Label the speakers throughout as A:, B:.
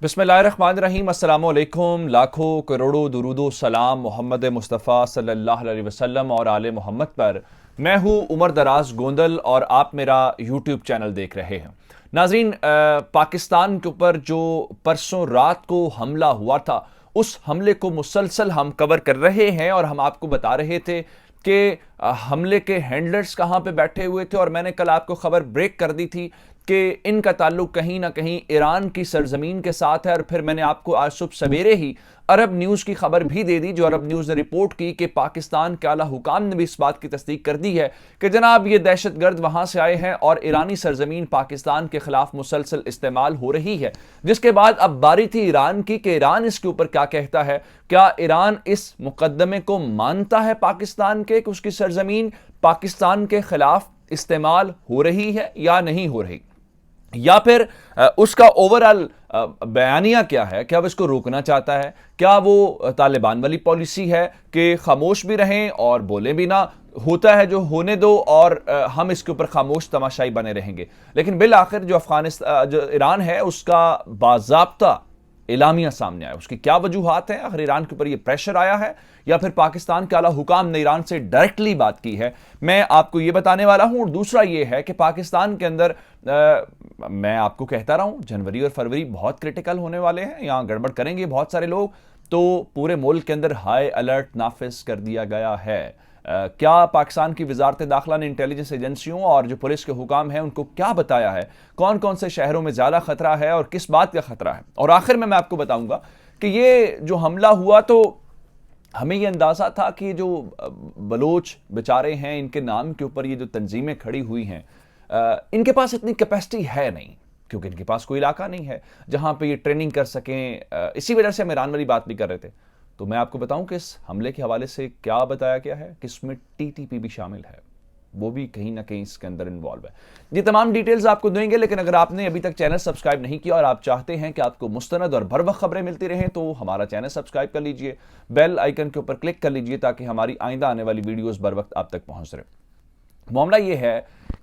A: बिस्मिल्लाहिर्रहमानिर्रहीम। अस्सलामुअलैकुम। लाखों करोड़ों दुरूदो सलाम मोहम्मद मुस्तफ़ा सल्लल्लाहु अलैहि वसल्लम और आले मोहम्मद पर। मैं हूँ उमर दराज गोंदल और आप मेरा यूट्यूब चैनल देख रहे हैं। नाजरीन, पाकिस्तान के ऊपर जो परसों रात को हमला हुआ था, उस हमले को मुसलसल हम कवर कर रहे हैं और हम आपको बता रहे थे कि हमले के हैंडलर्स कहाँ पे बैठे हुए थे। और मैंने कल आपको खबर ब्रेक कर दी थी कि इनका ताल्लुक कहीं ना कहीं ईरान की सरजमीन के साथ है। और फिर मैंने आपको आज सुबह सवेरे ही अरब न्यूज़ की खबर भी दे दी, जो अरब न्यूज़ ने रिपोर्ट की कि पाकिस्तान के आला हुकाम ने भी इस बात की तस्दीक कर दी है कि जनाब ये दहशतगर्द वहां से आए हैं और ईरानी सरजमीन पाकिस्तान के खिलाफ मुसलसल इस्तेमाल हो रही है। जिसके बाद अब बारी थी ईरान की कि ईरान इसके ऊपर क्या कहता है। क्या ईरान इस मुकदमे को मानता है पाकिस्तान के कि उसकी सरजमीन पाकिस्तान के खिलाफ इस्तेमाल हो रही है या नहीं हो रही, या फिर उसका ओवरऑल बयानिया क्या है? क्या वो इसको रोकना चाहता है? क्या वो तालिबान वाली पॉलिसी है कि खामोश भी रहें और बोले भी ना, होता है जो होने दो और हम इसके ऊपर खामोश तमाशाई बने रहेंगे? लेकिन बिल आखिर जो अफगानिस्तान जो ईरान है उसका बाज़ाब्ता एलामिया सामने आया। उसकी क्या वजूहात हैं? आखिर ईरान के ऊपर यह प्रेशर आया है या फिर पाकिस्तान के आला हुकाम ने ईरान से डायरेक्टली बात की है, मैं आपको यह बताने वाला हूं। और दूसरा यह है कि पाकिस्तान के अंदर मैं आपको कहता रहा हूं, जनवरी और फरवरी बहुत क्रिटिकल होने वाले हैं। यहां गड़बड़ करेंगे बहुत सारे लोग, तो पूरे मुल्क के अंदर हाई अलर्ट नाफिज कर दिया गया है। क्या पाकिस्तान की वजारत दाखिला ने इंटेलिजेंस एजेंसियों और जो पुलिस के हुकाम हैं उनको क्या बताया है, कौन कौन से शहरों में ज़्यादा खतरा है और किस बात का खतरा है। और आखिर में मैं आपको बताऊंगा कि ये जो हमला हुआ, तो हमें ये अंदाज़ा था कि जो बलोच बेचारे हैं, इनके नाम के ऊपर ये जो तंजीमें खड़ी हुई हैं, इनके पास इतनी कैपेसिटी है नहीं, क्योंकि इनके पास कोई इलाका नहीं है जहां पे ये ट्रेनिंग कर सकें। इसी वजह से हम ईरान वाली बात भी कर रहे थे। तो मैं आपको बताऊं कि इस हमले के हवाले से क्या बताया गया है कि इसमें टीटीपी भी शामिल है, वो भी कहीं ना कहीं इसके अंदर इन्वॉल्व है। ये तमाम डिटेल्स आपको देंगे, लेकिन अगर आपने अभी तक चैनल सब्सक्राइब नहीं किया और आप चाहते हैं कि आपको मुस्तनद और बर वक्त खबरें मिलती रहें, तो हमारा चैनल सब्सक्राइब कर लीजिए, बेल आइकन के ऊपर क्लिक कर लीजिए ताकि हमारी आइंदा आने वाली वीडियोस बर वक्त आप तक पहुंच रहे। मामला यह है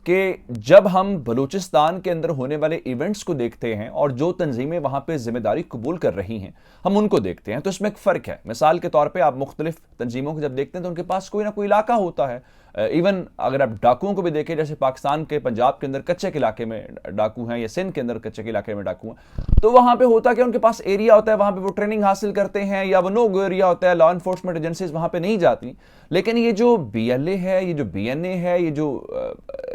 A: कि जब हम बलूचिस्तान के अंदर होने वाले इवेंट्स को देखते हैं और जो तंजीमें वहां पे जिम्मेदारी कबूल कर रही हैं, हम उनको देखते हैं, तो इसमें एक फ़र्क है। मिसाल के तौर पे आप मुख्तलिफ तंजीमों को जब देखते हैं तो उनके पास कोई ना कोई इलाका होता है। इवन अगर आप डाकुओं को भी देखें, जैसे पाकिस्तान के पंजाब के अंदर कच्चे के इलाके में डाकू हैं या सिंध के अंदर कच्चे के इलाके में डाकू हैं, तो वहां पे होता है कि उनके पास एरिया होता है, वहां पे वो ट्रेनिंग हासिल करते हैं, या वो नो गो एरिया होता है, लॉ इन्फोर्समेंट एजेंसीज वहां पे नहीं जाती। लेकिन ये जो BLA है, ये जो BNA है, ये जो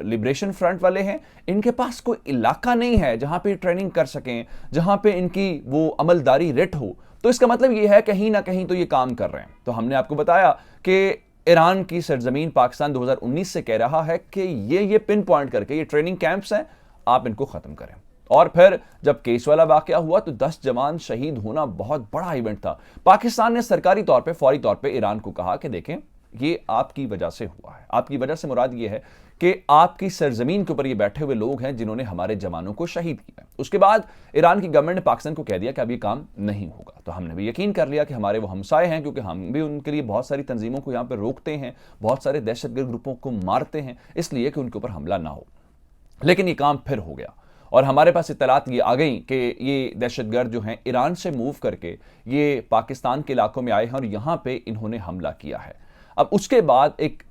A: लिबरेशन फ्रंट वाले हैं, इनके पास कोई इलाका नहीं है जहां पे ट्रेनिंग कर सकें, जहां पे इनकी वो अमलदारी रेट हो। तो इसका मतलब ये है कहीं ना कहीं तो ये काम कर रहे हैं। तो हमने आपको बताया कि ईरान की सरजमीन पाकिस्तान 2019 से कह रहा है कि ये पिन पॉइंट करके ये ट्रेनिंग कैंप्स हैं, आप इनको खत्म करें। और फिर जब केस वाला वाकया हुआ तो 10 जवान शहीद होना बहुत बड़ा इवेंट था। पाकिस्तान ने सरकारी तौर पे, फौरी तौर पे ईरान को कहा कि देखें, ये आपकी वजह से हुआ है। आपकी वजह से मुराद ये है कि आपकी सरजमीन के ऊपर ये बैठे हुए लोग हैं जिन्होंने हमारे जवानों को शहीद किया। उसके बाद ईरान की गवर्नमेंट ने पाकिस्तान को कह दिया कि अब ये काम नहीं होगा। तो हमने भी यकीन कर लिया कि हमारे वो हमसाए हैं, क्योंकि हम भी उनके लिए बहुत सारी तंजीमों को यहाँ पर रोकते हैं, बहुत सारे दहशतगर्द ग्रुपों को मारते हैं, इसलिए कि उनके ऊपर हमला ना हो। लेकिन ये काम फिर हो गया और हमारे पास इत्तलात ये आ गई कि ये दहशतगर्द जो हैं ईरान से मूव करके ये पाकिस्तान के इलाकों में आए हैं और यहाँ पे इन्होंने हमला किया है। अब उसके बाद एक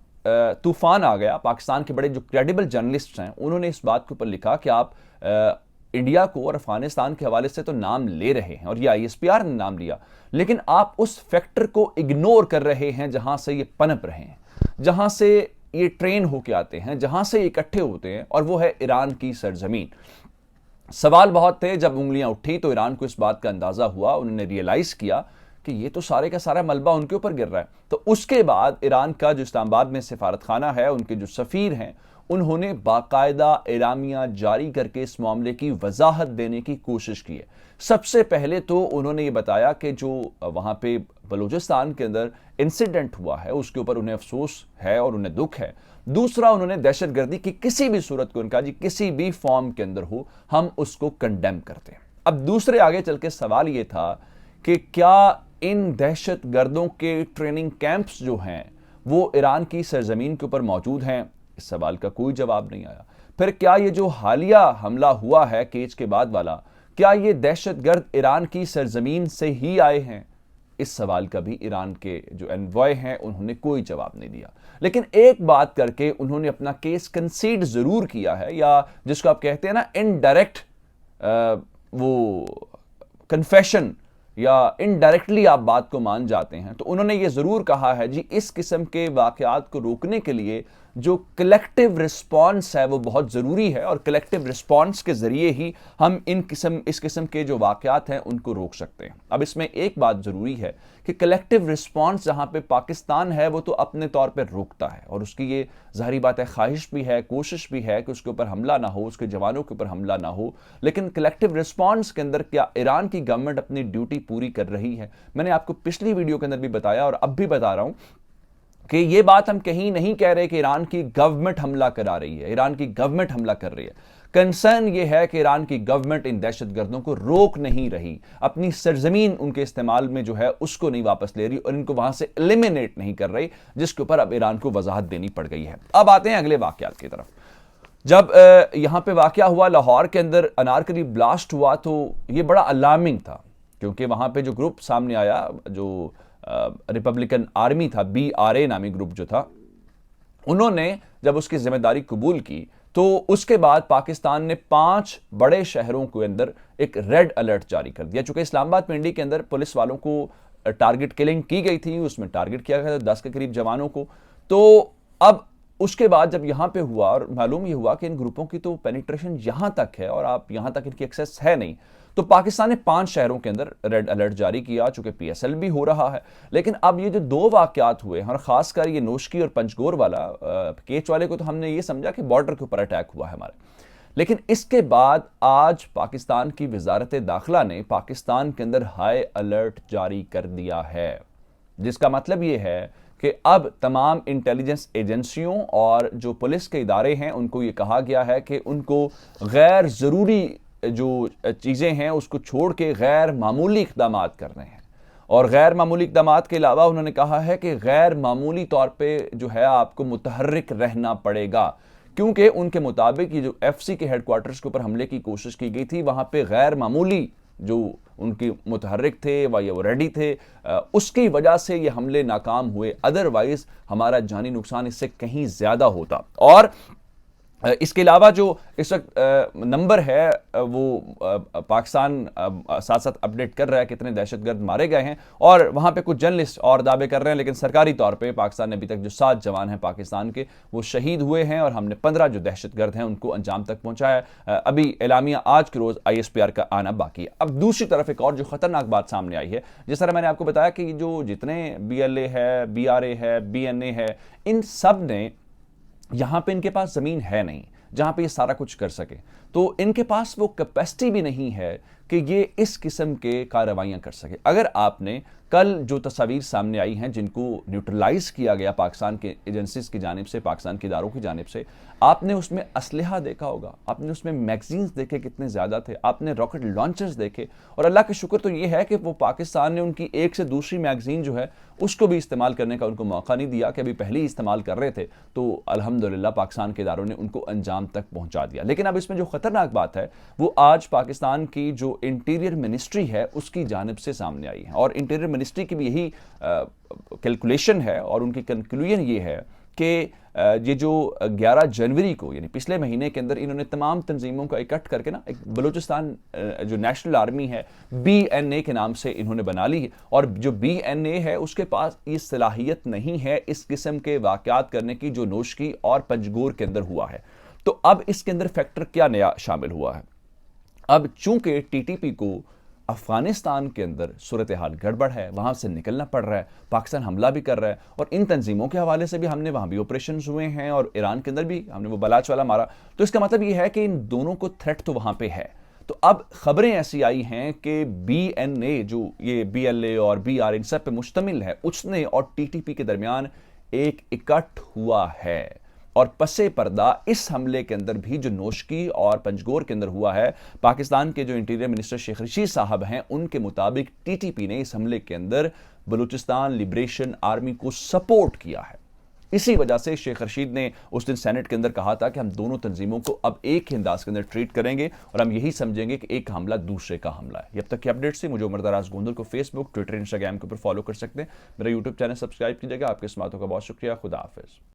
A: तूफान आ गया। पाकिस्तान के बड़े जो क्रेडिबल जर्नलिस्ट हैं, उन्होंने इस बात के ऊपर लिखा कि आप इंडिया को और अफगानिस्तान के हवाले से तो नाम ले रहे हैं, और ये ISPR ने नाम लिया, लेकिन आप उस फैक्टर को इग्नोर कर रहे हैं जहां से ये पनप रहे हैं, जहां से ये ट्रेन होके आते हैं, जहां से इकट्ठे होते हैं, और वो है ईरान की सरजमीन। सवाल बहुत थे। जब उंगलियां उठी तो ईरान को इस बात का अंदाजा हुआ, उन्होंने रियलाइज किया कि ये तो सारे का सारा मलबा उनके ऊपर गिर रहा है। तो उसके बाद ईरान का जो इस्लामाबाद में सिफारत खाना है, उनके जो सफ़ीर हैं, उन्होंने बाकायदा एलामिया जारी करके इस मामले की वजाहत देने की कोशिश की है। सबसे पहले तो उन्होंने ये बताया कि जो वहाँ पे बलूचिस्तान के अंदर इंसिडेंट हुआ है उसके ऊपर उन्हें अफसोस है और उन्हें दुख है। दूसरा, उन्होंने दहशतगर्दी की किसी भी सूरत को, उनका जी किसी भी फॉर्म के अंदर हो, हम उसको कंडेम करते हैं। अब दूसरे आगे चल के सवाल ये था कि क्या इन दहशतगर्दों के ट्रेनिंग कैंप्स जो हैं वो ईरान की सरजमीन के ऊपर मौजूद हैं? इस सवाल का कोई जवाब नहीं आया। फिर क्या ये जो हालिया हमला हुआ है केज के बाद वाला, क्या ये दहशतगर्द ईरान की सरजमीन से ही आए हैं? इस सवाल का भी ईरान के जो एनवॉय हैं उन्होंने कोई जवाब नहीं दिया। लेकिन एक बात करके उन्होंने अपना केस कंसीड जरूर किया है, या जिसको आप कहते हैं ना इनडायरेक्ट वो कन्फेशन, या इनडायरेक्टली आप बात को मान जाते हैं। तो उन्होंने ये जरूर कहा है जी, इस किस्म के वाकयात को रोकने के लिए जो कलेक्टिव रिस्पॉन्स है वो बहुत ज़रूरी है, और कलेक्टिव रिस्पॉन्स के ज़रिए ही हम इस किस्म के जो वाक़यात हैं उनको रोक सकते हैं। अब इसमें एक बात ज़रूरी है कि कलेक्टिव रिस्पॉन्स जहाँ पे पाकिस्तान है वो तो अपने तौर पे रोकता है, और उसकी ये ज़ाहिरी बात है ख्वाहिश भी है, कोशिश भी है कि उसके ऊपर हमला ना हो, उसके जवानों के ऊपर हमला ना हो। लेकिन कलेक्टिव रिस्पॉन्स के अंदर क्या ईरान की गवर्नमेंट अपनी ड्यूटी पूरी कर रही है? मैंने आपको पिछली वीडियो के अंदर भी बताया और अब भी बता रहा हूँ कि ये बात हम कहीं नहीं कह रहे कि ईरान की गवर्नमेंट हमला करा रही है, ईरान की गवर्नमेंट हमला कर रही है। कंसर्न ये है कि ईरान की गवर्नमेंट इन दहशतगर्दों को रोक नहीं रही, अपनी सरजमीन उनके इस्तेमाल में जो है उसको नहीं वापस ले रही और इनको वहां से एलिमिनेट नहीं कर रही, जिसके ऊपर अब ईरान को वजाहत देनी पड़ गई है। अब आते हैं अगले वाकयात की तरफ। जब यहां पे वाकया हुआ लाहौर के अंदर, अनारकली ब्लास्ट हुआ, तो ये बड़ा अलार्मिंग था, क्योंकि वहां पे जो ग्रुप सामने आया, जो रिपब्लिकन आर्मी था, BRA नामी ग्रुप जो था, उन्होंने जब उसकी जिम्मेदारी कबूल की तो उसके बाद पाकिस्तान ने 5 बड़े शहरों के अंदर एक रेड अलर्ट जारी कर दिया। चूंकि इस्लामाबाद पिंडी के अंदर पुलिस वालों को टारगेट किलिंग की गई थी, उसमें टारगेट किया गया था 10 के करीब जवानों को। तो अब उसके बाद जब यहां पे हुआ और मालूम ये हुआ कि इन ग्रुपों की तो पेनिट्रेशन यहां तक है और आप यहां तक इनकी एक्सेस है नहीं, तो पाकिस्तान ने 5 शहरों के अंदर रेड अलर्ट जारी किया, चूंकि PSL भी हो रहा है। लेकिन अब ये जो 2 वाकयात हुए हैं, और खासकर ये नोशकी और पंचगोर वाला, केच वाले को तो हमने ये समझा कि बॉर्डर के ऊपर अटैक हुआ है हमारे, लेकिन इसके बाद आज पाकिस्तान की वजारत दाखिला ने पाकिस्तान के अंदर हाई अलर्ट जारी कर दिया है, जिसका मतलब ये है कि अब तमाम इंटेलिजेंस एजेंसियों और जो पुलिस के इदारे हैं उनको ये कहा गया है कि उनको गैर ज़रूरी जो चीज़ें हैं उसको छोड़ के गैर मामूली इक़दाम करने हैं। और गैर मामूली इक़दाम के अलावा उन्होंने कहा है कि गैर मामूली तौर पे जो है आपको मुतहर्रिक रहना पड़ेगा, क्योंकि उनके मुताबिक ये जो FC के हेडक्वार्टर्स के ऊपर हमले की कोशिश की गई थी, वहाँ पे गैर मामूली जो उनके मुतहर्रिक थे व ये वो रेडी थे, उसकी वजह से ये हमले नाकाम हुए। अदरवाइज हमारा जानी नुकसान इससे कहीं ज़्यादा होता। और इसके अलावा जो इस वक्त नंबर है वो पाकिस्तान साथ साथ अपडेट कर रहा है कितने दहशतगर्द मारे गए हैं, और वहाँ पे कुछ जर्नलिस्ट और दावे कर रहे हैं, लेकिन सरकारी तौर पे पाकिस्तान ने अभी तक जो 7 जवान हैं पाकिस्तान के वो शहीद हुए हैं, और हमने 15 जो दहशतगर्द हैं उनको अंजाम तक पहुँचाया है। अभी एलामिया आज के रोज़ ISPR का आना बाकी है। अब दूसरी तरफ एक और जो ख़तरनाक बात सामने आई है, जिस तरह मैंने आपको बताया कि जो जितने BLA है, BRA है, BNA है, इन सब ने यहाँ पे इनके पास ज़मीन है नहीं जहाँ पे ये सारा कुछ कर सके, तो इनके पास वो कैपेसिटी भी नहीं है कि ये इस किस्म के कार्रवाइयाँ कर सके। अगर आपने कल जो तस्वीर सामने आई हैं जिनको न्यूट्रलाइज किया गया पाकिस्तान के एजेंसीज की जानिब से, पाकिस्तान के इदारों की जानिब से, आपने उसमें असलहा देखा होगा, आपने उसमें मैगजीन्स देखे कितने ज़्यादा थे, आपने रॉकेट लॉन्चर्स देखे, और अल्लाह का शुक्र तो ये है कि वो पाकिस्तान ने उनकी एक से दूसरी मैगजीन जो है उसको भी इस्तेमाल करने का उनको मौका नहीं दिया कि अभी पहले ही इस्तेमाल कर रहे थे, तो अल्हम्दुलिल्लाह पाकिस्तान के इदारों ने उनको अंजाम तक पहुँचा दिया। लेकिन अब इसमें जो ख़तरनाक बात है वो आज पाकिस्तान की जो इंटीरियर मिनिस्ट्री है उसकी जानिब से सामने आई है, और इंटीरियर मिनिस्ट्री की भी यही कैलकुलेशन है और उनकी कंक्लूजन ये है कि ये जो 11 जनवरी को यानी पिछले महीने के अंदर इन्होंने तमाम तंजीमों का इकट्ठ करके ना एक बलूचिस्तान जो नेशनल आर्मी है BNA के नाम से इन्होंने बना ली है, और जो BNA है उसके पास ये सलाहियत नहीं है इस किस्म के वाक़यात करने की जो नोशकी और पंजगोर के अंदर हुआ है। तो अब इसके अंदर फैक्टर क्या नया शामिल हुआ है? अब चूंकि TTP को अफगानिस्तान के अंदर सूरत हाल गड़बड़ है, वहाँ से निकलना पड़ रहा है, पाकिस्तान हमला भी कर रहा है, और इन तंजीमों के हवाले से भी हमने वहाँ भी ऑपरेशन हुए हैं, और ईरान के अंदर भी हमने वो बलाच वाला मारा, तो इसका मतलब ये है कि इन दोनों को थ्रेट तो वहाँ पे है। तो अब खबरें ऐसी आई हैं कि BNA जो ये BLA और BR इन सब पे मुश्तमिल है, उसने और TTP के दरमियान एक इकट्ठ हुआ है, और पसे पर्दा इस हमले के अंदर भी जो नोशकी और पंजगोर के अंदर हुआ है, पाकिस्तान के जो इंटीरियर मिनिस्टर शेख रशीद साहब हैं उनके मुताबिक TTP ने इस हमले के अंदर बलूचिस्तान लिबरेशन आर्मी को सपोर्ट किया है। इसी वजह से शेख रशीद ने उस दिन सेनेट के अंदर कहा था कि हम दोनों तंजीमों को अब एक ही अंदाज के अंदर ट्रीट करेंगे और हम यही समझेंगे कि एक हमला दूसरे का हमला है। अब तक की अपडेट्स थी। मुझे उमर दराज गोंदल को फेसबुक, ट्विटर, इंस्टाग्राम के ऊपर फॉलो कर सकते हैं। मेरा यूट्यूब चैनल सब्सक्राइब कीजिएगा। आपके इस बातों का बहुत शुक्रिया। खुदा हाफिज।